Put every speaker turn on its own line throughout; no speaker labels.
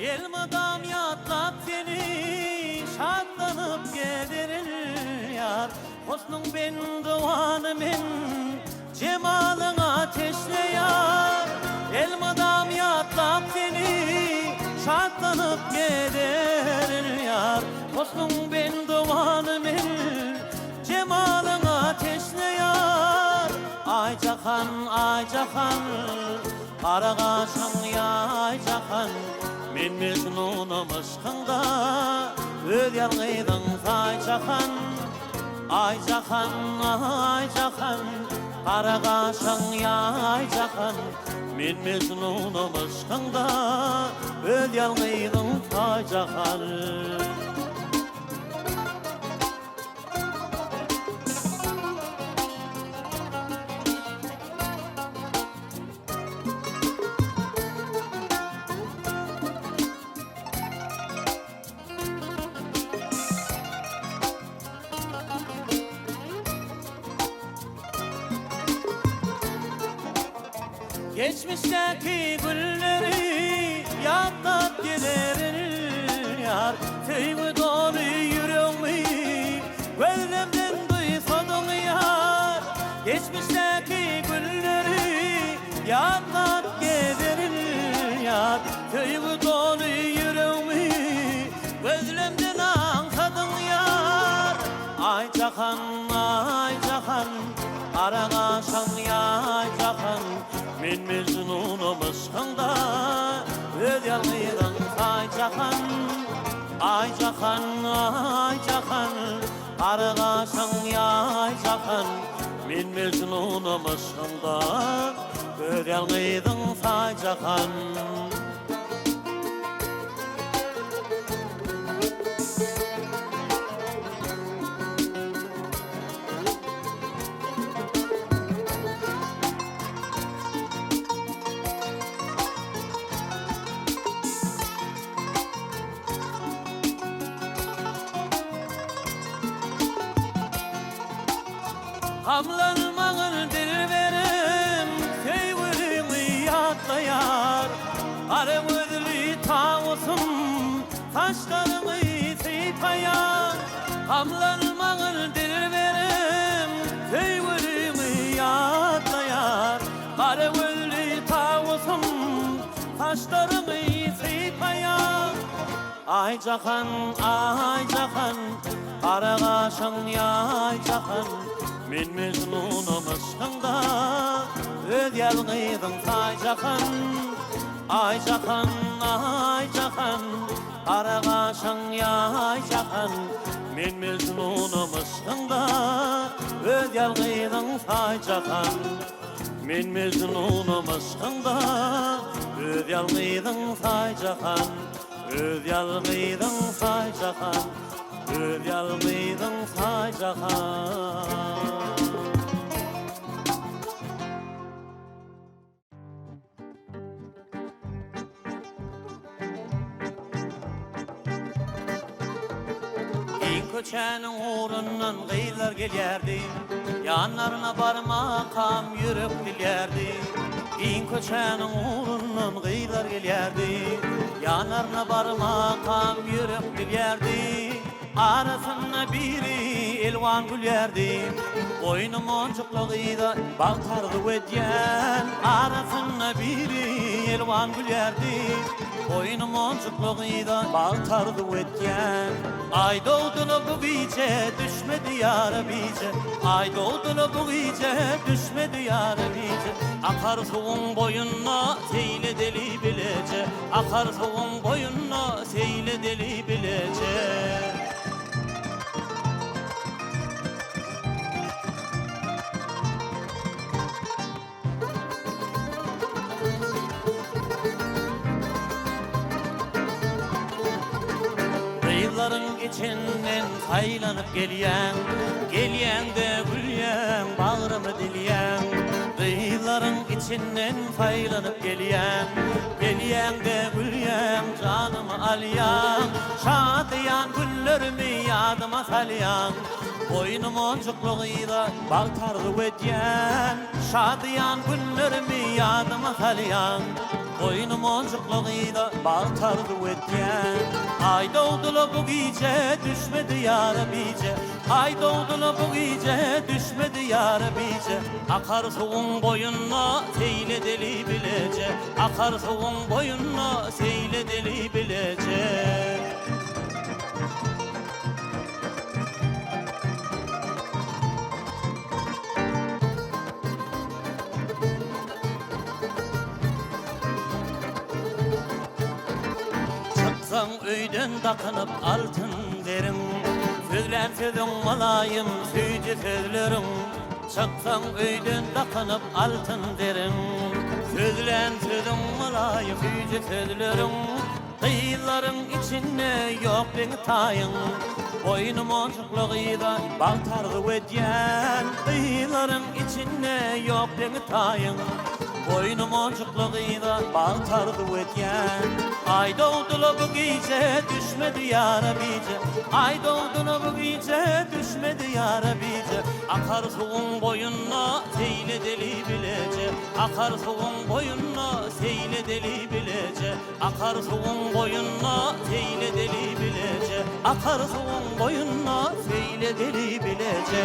Elmadam yatlap seni şadlanıp gelirir yar. Hosnun ben duanımın cemalın ateşle yar. Elmadam yatlap seni şadlanıp gelirir yar. Hosnun ben duanımın cemalın ateşle yar. Ay cahan ay cahan kara kaşın ya ay cahan. Men mecnunum aşkında öz yalgıydın ay cahan. Ay cahan ay cahan kara kaşın ya ay cahan. Men mecnunum aşkında öz yalgıydın ay cahan. Geçmişteki gülleri yadlat gelirir yar. Teymi dolu yüreğimi gözlemden duysadın yar. Geçmişteki gülleri yadlat gelirir yar. Teymi dolu yüreğimi gözlemden ansadın yar. Ay cahan ay cahan kara kaşan ya ay cahan. Men mecnunum aşkında öz yalgıydın ay cahan. Ay cahan ay cahan kara kaşan ya ay cahan. Men mecnunum aşkında öz yalgıydın ay cahan. Hamlanmağın dilberim sevgilimi yatlayar. Kara gözlü tavusum saçlarımı sıypayar. Hamlanmağın dilberim sevgilimi yatlayar. Kara gözlü tavusum saçlarımı sıypayar. Ay cahan ay cahan kara kaşın ya ay cahan. Men mecnunum aşkında öz yalgıydın ay cahan. Ay cahan ay cahan kara kaşın ya ay cahan. Men mecnunum aşkında öz yalgıydın ay cahan. Men mecnunum aşkında öz yalgıydın ay cahan. Öz yalgıydın ay cahan. Öz yalgıydın ay cahan. Köçenin uğrundan gıylar gelirdi. Yanlarına barmakam yürüp dilerdi. İn köçenin uğrundan gıylar gelirdi. Yanlarına barmakam yürüp dilerdi. Arasına biri elvan gülerdi. Boynum oncuklığıyla baltardı ödyen. Arasına biri elvan gülerdi. Boynum oncuklığıyla baltardı ödyen. Ay doğdunu bu gece düşmedi yara bize. Ay doğdunu bu gece düşmedi yara bize. Akar soğun boyunna seyle deli bilece. Akar soğun boyunna seyle deli bilece. Kıyıların içinden saylanıp geliyen, geliyen de gülyen, bağrımı dileyen. Kıyıların içinden saylanıp geliyen, geliyen de gülyen, canımı alayan. Şadiyan güllerimi yadıma salyan. Boynum oncukluğuyla baltardı ödyen. Şadiyan güllerimi yadıma salyan. Boynum oncuklığıyla baltardı ötken. Ay doğdula bu gece düşmedi yara bice. Ay doğdula bu gece düşmedi yara bice. Akar soğun boyunla seyle deli bilece. Akar soğun boyunla seyle deli bilece. Çıksan öyden takınıp altın derim. Sözler sözün malayım süydü sözlerim. Çıksan öyden takınıp altın derim. Sözler sözün malayım süydü sözlerim. Kıyıların içinde yok beni tayın. Boynum oncuklığıyla baltardı ödyen. Kıyıların içinde yok beni tayın. Boynum oncuklığıyla baltardı ötken. Ay doğdula bu gece düşmedi yara bice. Ay doğdula bu gece düşmedi yara bice. Akar soğun boyunla seyle deli bilece. Akar soğun boyunla seyle deli bilece. Akar soğun boyunla seyle deli bilece. Akar soğun boyunla seyle deli bilece.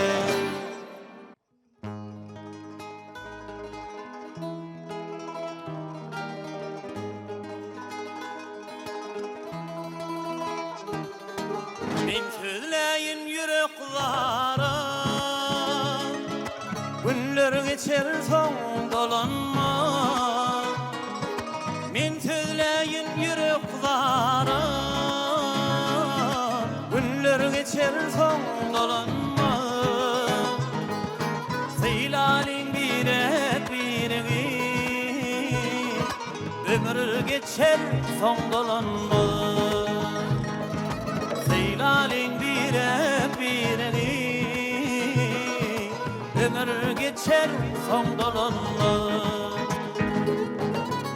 Min sözleyin yüreklara günler geçer son dolanma. Min sözleyin yüreklara günler geçer son dolanma. Seylalin birek biregi ömür geçer son dolanma. Seylalin birek biregi ömür geçer son dolanma.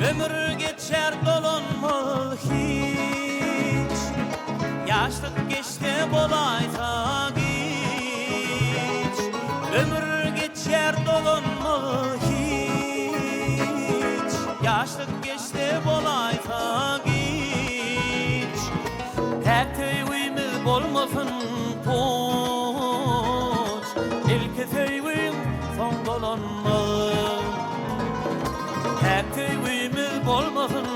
Ömür geçer dolanma hiç. Yaşlık geçti bolaysa hiç. Ömür geçer dolanma hiç. Yaşlık geçti bolaysa hiç. Her köyümüz olmasın poç. İlk köyüm son dolanma. Her köyümüz olmasın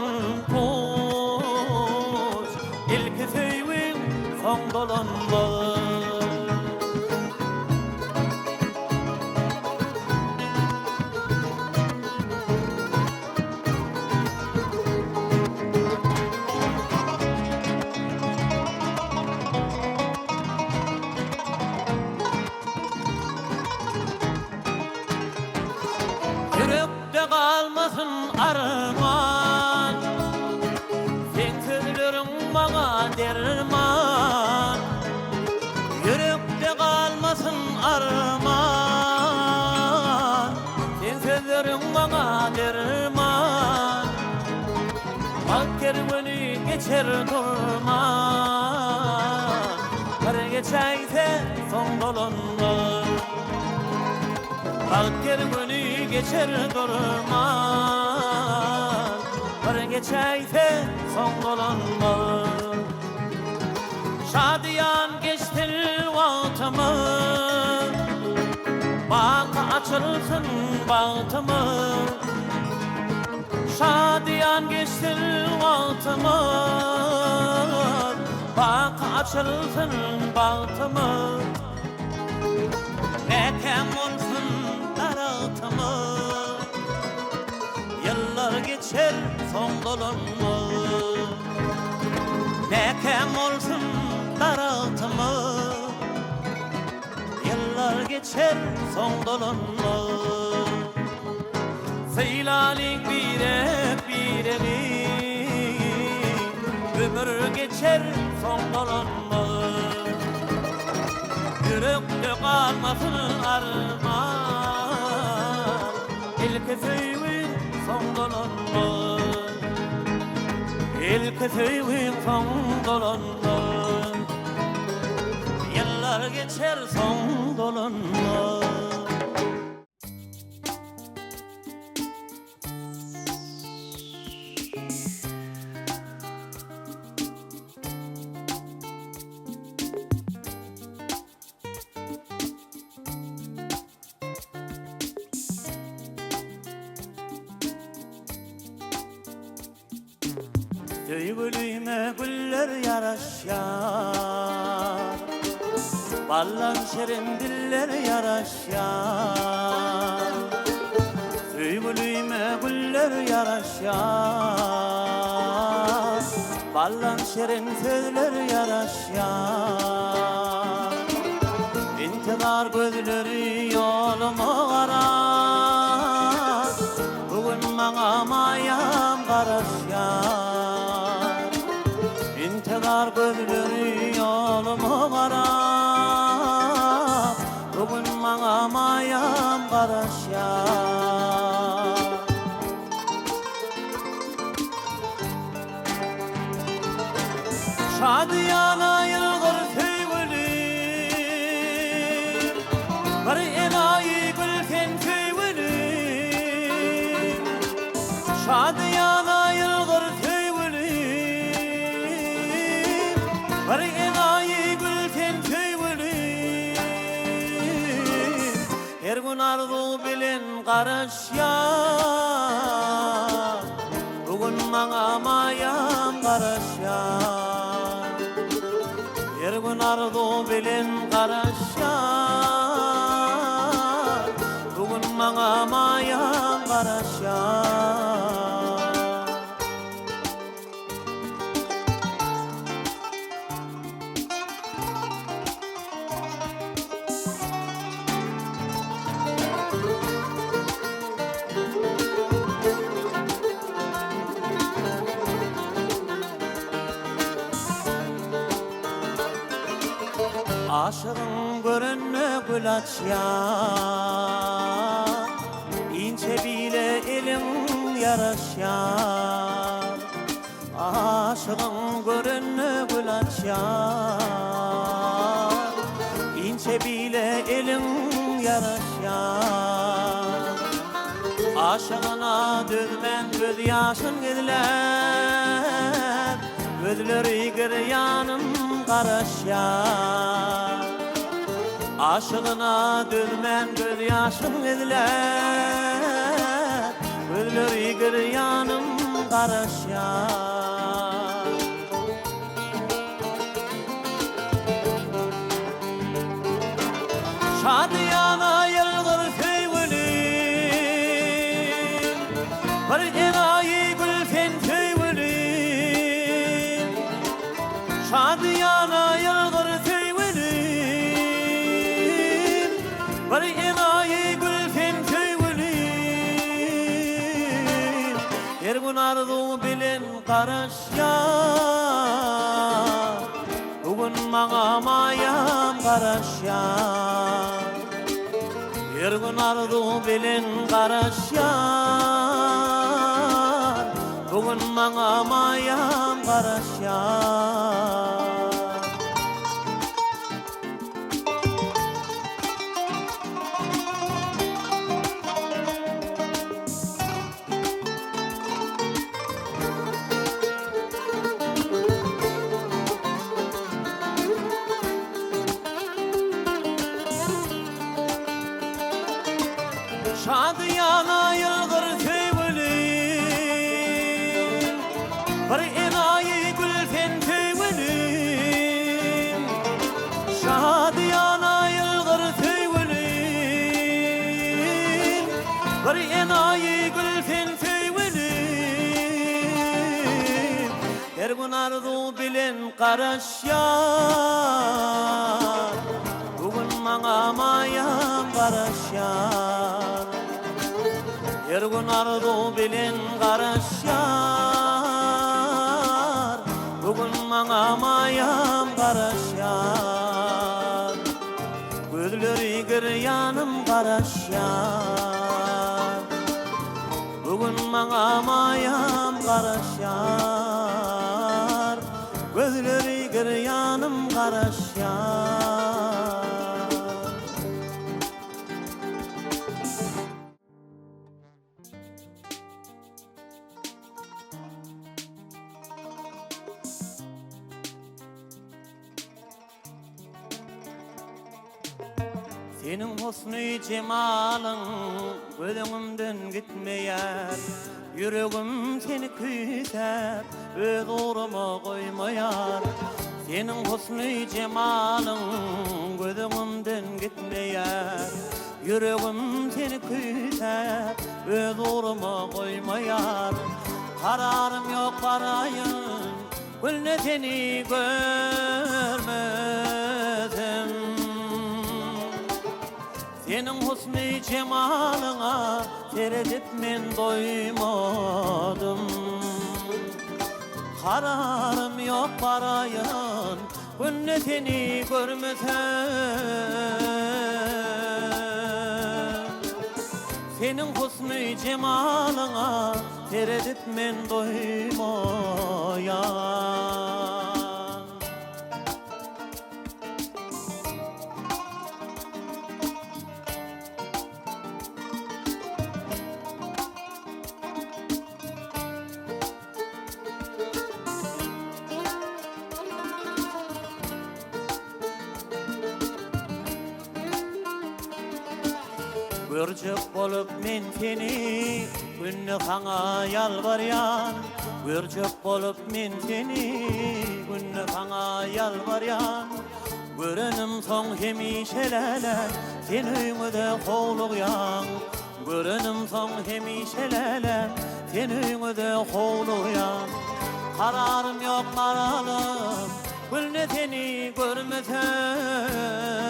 poç. İlk köyüm son dolanma. Yürekte kalmasın arman. Sen sözlerin bana derman. Yürekte kalmasın arman. Sen sözlerin bana derman. Bak kervanı geçer durman. Kara geçeyse son dolanma. Bak kervanı geçer durman. Kara geçeyse son dolanma. Şadiyan geçtir vaktımı. Bak açılsın bahtımı. Şadiyan geçtir vaktımı. Bak açılsın bahtımı. Nekem olsun daraltımı. Yıllar geçer son dolanma. Nekem olsun daraltımı. Yıllar geçer son dolanma. Seylalin birek biregi ömür geçer son dolanma. Yürekte kalmasın arman. İlk köyün son dolanma. İlk köyün son dolanma. Yıllar geçer son dolanma. Söygülüme güller yaraşyar, ballan şerin diller yaraşyar. Söygülüme güller yaraşyar, ballan şerin sözler yaraşyar. İntizar gözleri yoluma qarar, bugün mağa mayam qaraşyar. İntizar gözleri yoluma qarar, bugün mağa mayam qaraşyar. Şadiyana yılgır söygülüm, bir enayi gülfen söygülüm. Şadiyana yılgır söygülüm, bir enayi gülfen söygülüm. Her gün arzu bilen qaraşyar, bugün mağa mayam qaraşyar. Her gün arzu bilen qaraşyar, bugün mağa mayam qaraşyar. Aşığın görünme gül açyar, ince bile elin yaraşyar. Aşığın görünme gül açyar, ince bile elin yaraşyar. Aşığına düzmen göz yaşın gidiler, gözleri giryanım qaraşyar. Aşığına düzmen göz yaşın gidiler, gözleri giryanım qaraşyar. Şadiyana yılgır söygülüm, bir enayi gülfen söygülüm. Şadiyana yılgır söygülüm, bir enayi gülfen söygülüm. Her gün arzu bilen qaraşyar, bugün mağa mayam qaraşyar. Her gün arzu bilen qaraşyar, bugün mağa mayam qaraşyar. Şadiyana yılgır söygülüm, bir enayi gülfen söygülüm. Şadiyana yılgır söygülüm, bir enayi gülfen söygülüm. Her gün arzu bilen qaraşyar, bugün mağa mayam qaraşyar. Her gün arzu bilen qaraşyar, bugün mağa mayam qaraşyar. Gözleri giryanım qaraşyar, bugün mağa mayam qaraşyar. Gözleri giryanım qaraşyar. Senin husnu cemalın gözümden gitmeyer, Yüreğim seni küser, öz uğruma koymayar. Senin husnu cemalın gözümden gitmeyer. Yüreğim seni küser, öz uğruma koymayar. Kararım yok barayın, gülne seni görmezim. Senin husnu cemalına seyredip men doymadım. Kararım yok barayın, gülne seni görmezim. Senin husnu cemalına seyredip men doymayan. Görcek bolup men seni günne sana yalvaryan. Görcek bolup men seni günne sana yalvaryan. Görenim son hemişeleler sen öňüde howluyan. Görenim son hemişeleler sen öňüde howluyan. Kararım yok maralım gülne seni görmesem.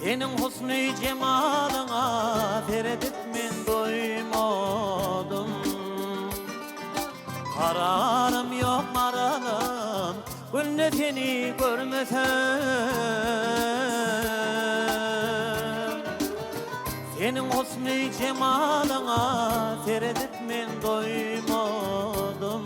Senin husnu cemalına seyredip men doymadım. Kararım yok maralım gülne seni görmesem. Senin husnu cemalına seyredip men doymadım.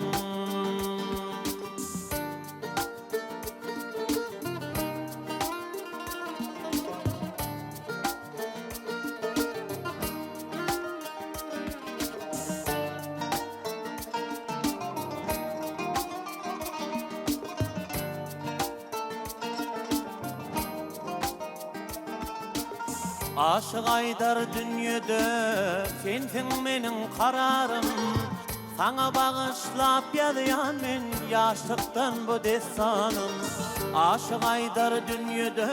Aşık aydar dünyada sensin menin kararım. Sana bağışlap yadıyan men yaşlıktan bu destanım. Aşık aydar dünyada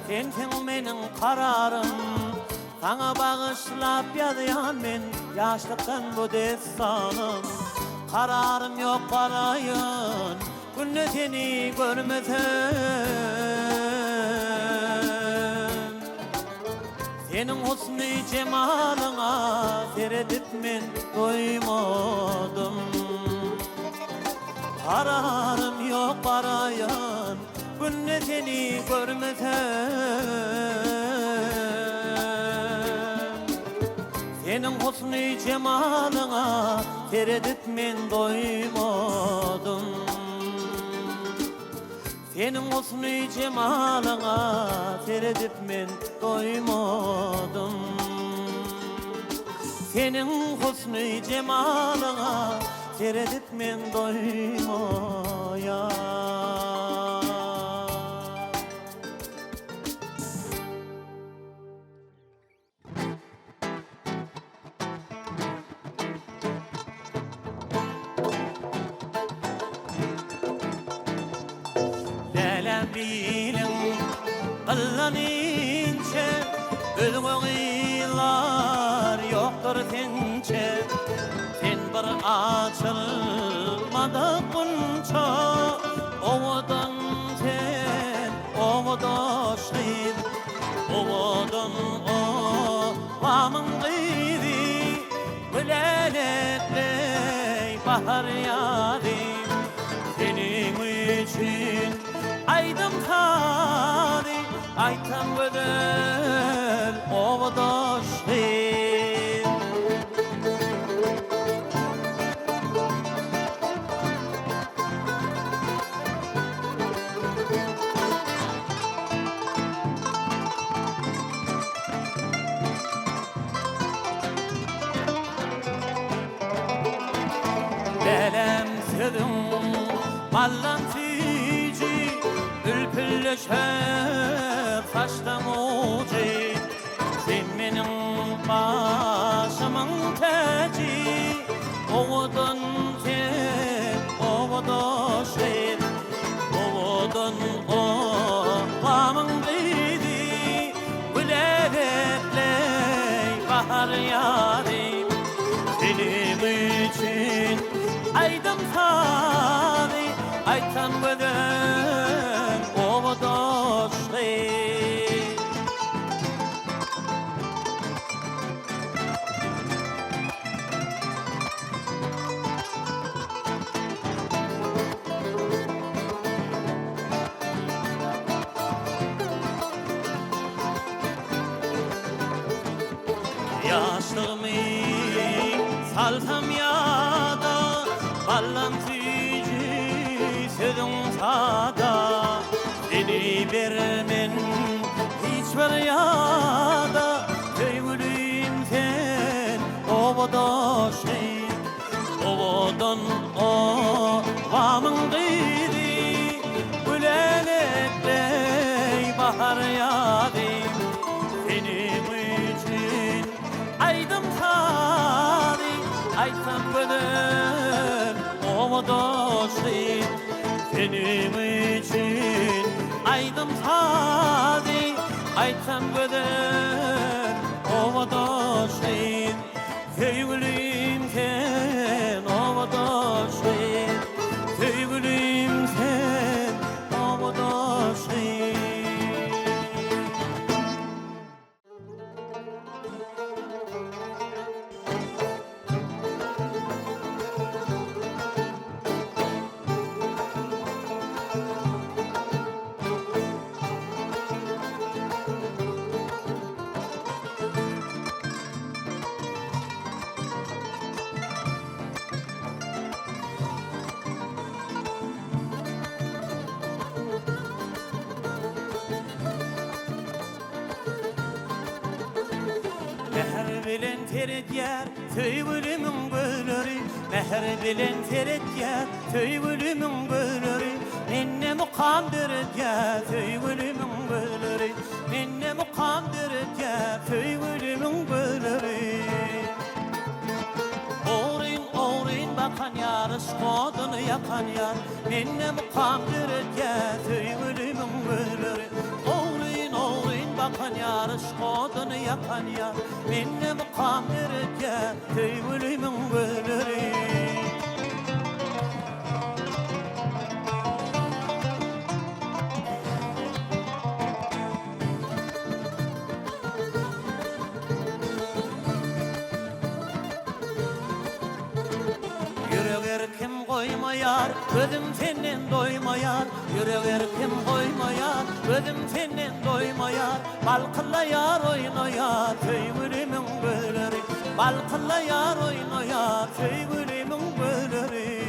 sensin menin kararım. Sana bağışlap yadıyan men yaşlıktan bu destanım. Kararım yok barayın gülne seni görmesem. Senin husnu cemalına seyredip men doymadım. Kararım yok barayın gülne seni görmesem. Senin husnu cemalına seyredip men doymadım. Senin husnu cemalına seyredip men doymadım. Senin husnu cemalına seyredip men doymayan. Bilin kıllanınca özgüler yoktur sence. Sen bir açılmadı bunca ovadan sen ovadaşın. Ovadan ovamın gıyri gülenetley bahar yadim. Senin için aydım tari, aytan güzel ovadaşım. Lelem sözüm mallantıcı, ülpülleşer saçtan ucu. sen menin başımın tacı, oğudun sen, oğudoşun, oğudun oğamın gıydı, güleretley bahar yarim, senin için aydım sari, aytan gözün oğudoşun. Yaşlığımı salsam yada, ballantıcı sözün sada, seni vermen hiçbir yada, köylüyüm sen oğudoşun, oğudun ovamın gıydı, gülenetley bahar yadim, senin için aydım sari, aytan gönül oğudoşun, senin için aydım sari, aytan gönül oğudoşun, sevgilim sen oğudoşun, sevgilim sen oğudoşun. Meher bilen teret yer, söygülümün gölleri, meher bilen teret yer, söygülümün gölleri, menne mukamdır yer, söygülümün gölleri, menne mukamdır yer, söygülümün gölleri. Oğrin oğrin bakan yar, ışkodunu yakan yar, menne mukamdır yer, söygülümün gölleri. Oğrin oğrin bakan yar, ışkodunu yakan yar, menne mukamdır yer, söygülümün gölleri. Yüreğer kim koymayar, gözüm senden doymayar. Yüreğer kim koymayar, gözüm senden doymayar. Balkıllayar oynayar, söygülümün gölleri. Balkıllayar oynayar, söygülümün gölleri.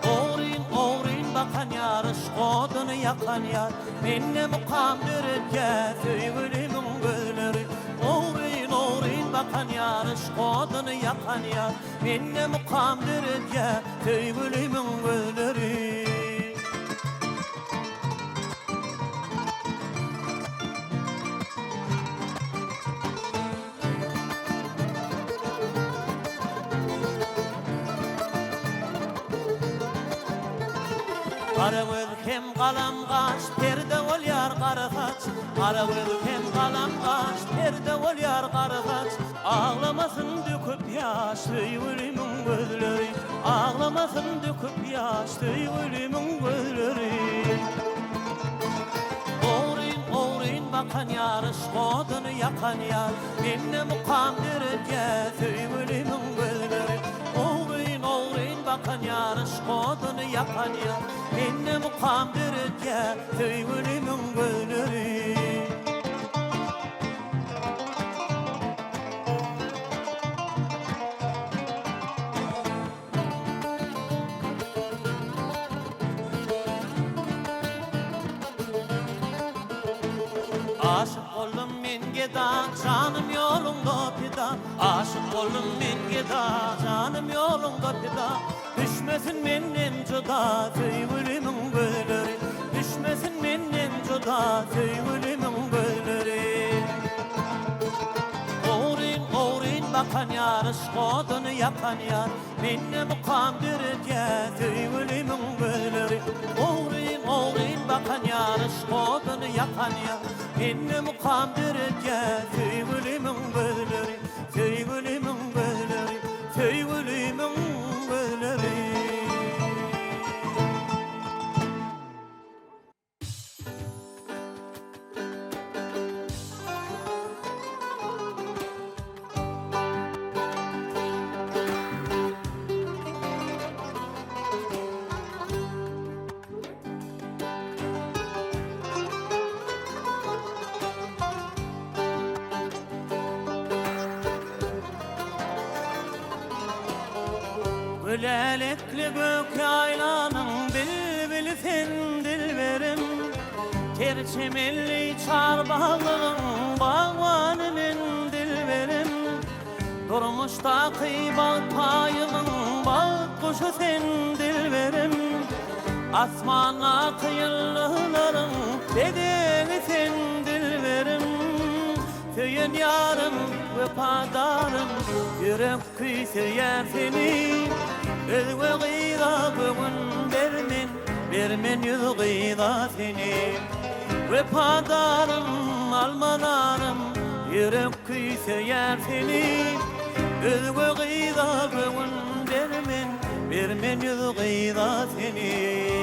Oğrin oğrin bakan yar, ışkodunu yakan yar, menne mukamdır yer, söygülümün gölleri. Oğrin oğrin bakan yar, ışkodunu yakan yar, menne mukamdır yer, söygülümün gölleri. Kara hem kalam kaş, perde ol yar karakaç. Kara hem kalam kaş, perde ol yar karakaç. Ağlamasın döküp yaş, söygülümün gözleri. Ağlamasın döküp yaş, söygülümün gözleri. Oğrin oğrin bakan yar, ışkodunu yakan yar, menne mukamdır yer, söygülümün gözleri. Oğrin oğrin bakan yar, ışkodunu yakan yar, menne mukamdır yer, söygülümün gözleri. Aşık oldum menge da, canım yolunda pida. Aşık oldum menge da, canım yolunda pida. Düşmesin menden juda, söygülümün gölleri. Düşmesin menden juda, söygülümün gölleri. aşk odunu yakan yar Minni mukamdirge Tüyülümün gülleri Uğrayım uğrayım bakan yar Aşk odunu yakan yar Minni mukamdirge Tüyülümün gülleri Tüyülümün gülleri Tüyülümün gülleri Gülelekli gök yaylanın bilbili sen dilberim Terçemelli çarbağlığın bağvanının dilberim Durmuşta kıybat payımın bak kuşu sen dilberim Asmana kıyıllıların bedeni sen dilberim Tüyün yarım ve padarım Yürek küyseyer seni Özgü gıyda bugün Bermen yüz gıyda seni Ve padarım almanarım Yürek küyseyer seni Özgü gıyda bugün Bermen yüz gıyda seni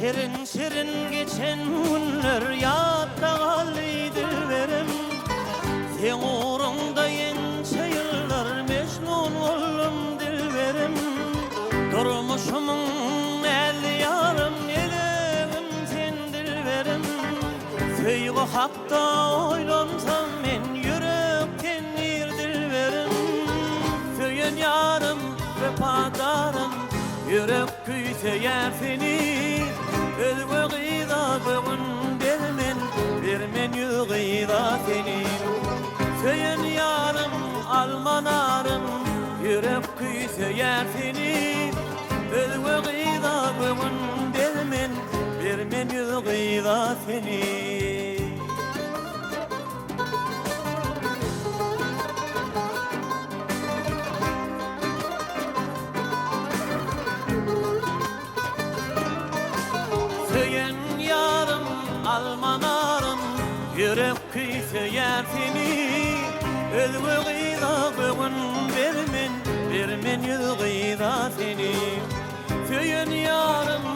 Şirin şirin geçen günler yadda kalıydı verim Sen uğrunda yençe yıllar mecnun oldum dilberim Durmuşumun el yarım elevim sen dilberim Söyle hakta oylansam men yürekten yer dilberim Söyün yarım ve padarım Yürek küyseyer seni Özgü gıyda bugün Bermen yüz gıyda seni Söyün yarım almanarım Yürek küyseyer seni Özgü gıyda bugün Bermen yüz gıyda seni almanarım Yürek küyseyer seni Özgü gıyda bugün Bermen yüz gıyda seni Söyün yarım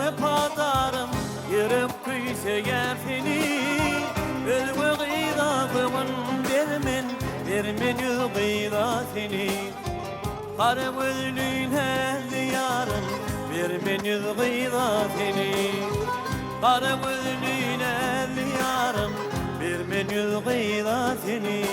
ve padarım Yürek küyseyer seni Özgü gıyda bugün Bermen yüz gıyda seni Kara gözlüğün her yarım Bermen yüz gıyda seni Kara gözlüğün el yarım Bermen yüz gıyda seni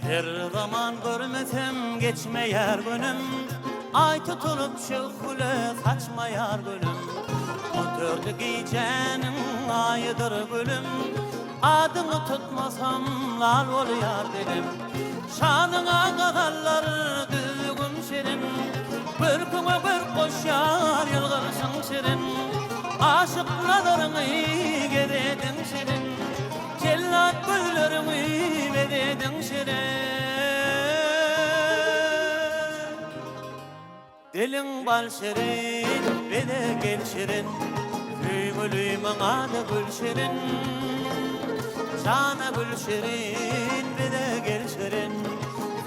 Her zaman görmesem geçmeyer günüm Ay tutulup şıkkule saçmayar gülüm Oturdu giyeceğinin ayıdır gülüm Adını tutmasam lal oluyor dedim Şanına kadarlar düzgün şirin Bürküme bir koşar yılgırsın şirin Aşıklarını gededin şirin Cellat güllerimi bededin şirin Dilin bal şirin ve de gel şirin Gülümün adı gül şirin Sana gül şirin ve de gel şirin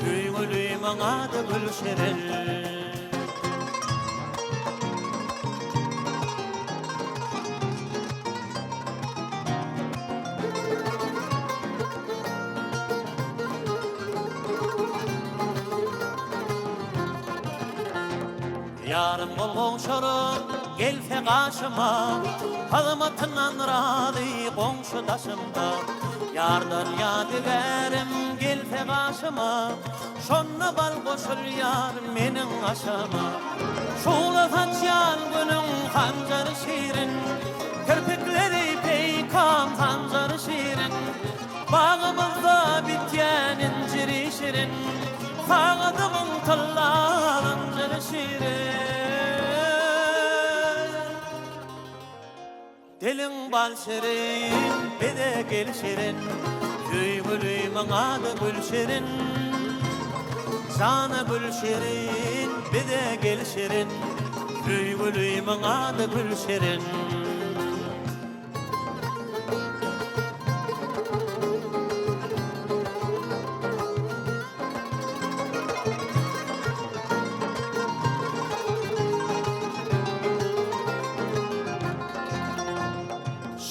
Gülümün adı gül şirin Yarım bolgoşarım gelse kaşıma, hazmatından razı komşudaşımda. Yardan yadigarim gelse kaşıma, şonna bal koşul yar menin aşama. Şoğla saçyan günün hancarı şirin, kirpikleri peykam hancarı şirin. Bağımızda bityen inciri şirin, sağdığın tıllar inciri şirin. Dilin bal şirin, bede gel şirin, Güymülüymün adı gül şirin. Sana gül şirin, bede gel şirin, Güymülüymün adı gül şirin.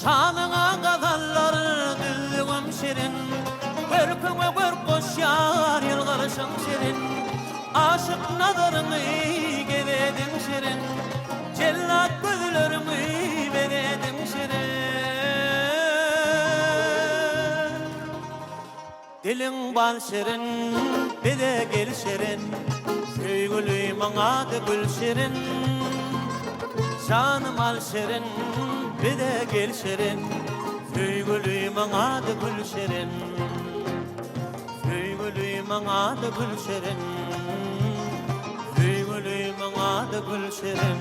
Şanına gazalları düzgün şirin, Görküme görk koşar yılgarışın şirin. Aşık nazarını gevedin şirin, Cellat gözlerimi veredin şirin. Dilin bal şirin, bede gel şirin, Süygülüymün adı gül şirin. Canım al şirin, bede gel şirin, Süygülüymün adı gül şirin. Süygülüymün adı gül şirin, Süygülüymün adı gül şirin.